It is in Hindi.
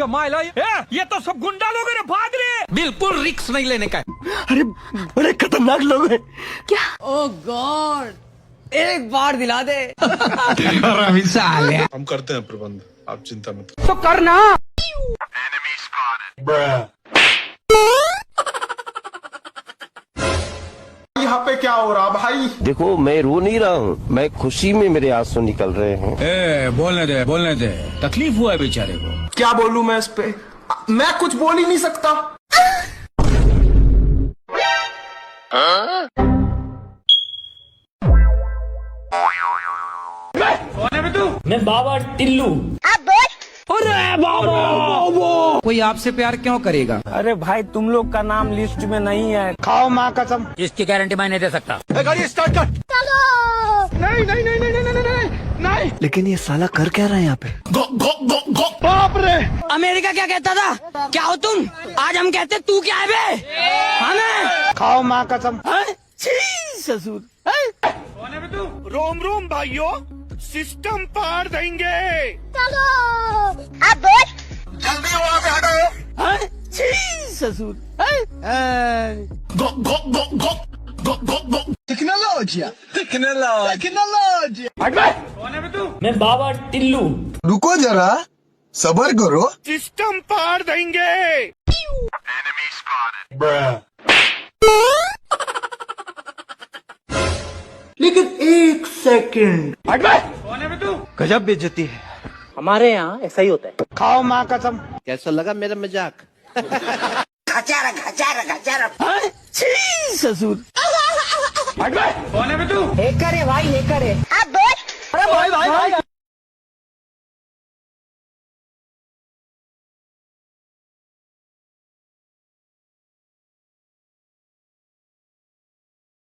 ये तो सब गुंडा लोग भाग रहे, बिल्कुल रिक्स नहीं लेने का। अरे बड़े खतरनाक लोग हैं। क्या? ओह गॉड, एक बार दिला दे। हम करते हैं प्रबंध, आप चिंता मत करो। तो करना। यहाँ पे क्या हो रहा भाई? देखो मैं रो नहीं रहा हूँ, मैं खुशी में मेरे आंसू निकल रहे हैं। बोलने दे, तकलीफ हुआ है बेचारे को। क्या बोलूं मैं इस पे? मैं कुछ बोल ही नहीं सकता। मैं बाबा टिल्लू। कोई आपसे प्यार क्यों करेगा? अरे भाई तुम लोग का नाम लिस्ट में नहीं है। खाओ माँ कसम। इसकी गारंटी मैं नहीं दे सकता। गाड़ी स्टार्ट कर। नहीं। लेकिन ये साला कर क्या रहा है यहाँ पे? बाप रे! अमेरिका क्या कहता था? क्या हो तुम? आज हम कहते तू क्या है बे? हमें खाओ माँ कसम। ससुर। रोम रोम भाइयों, सिस्टम पार देंगे। जल्दी वहाँ पे हटो। ससुर। टेक्नोलॉजी। मैं बाबा टिल्लू। रुको जरा, सबर करो। सिस्टम पार देंगे। लेकिन एक सेकंड। गजब बेइज्जती है। हमारे यहाँ ऐसा ही होता है। खाओ माँ कसम। कैसा लगा मेरा मजाक? ससुर। कौन है बे तू? एक करे भाई, एक करे। भाई भाई भाई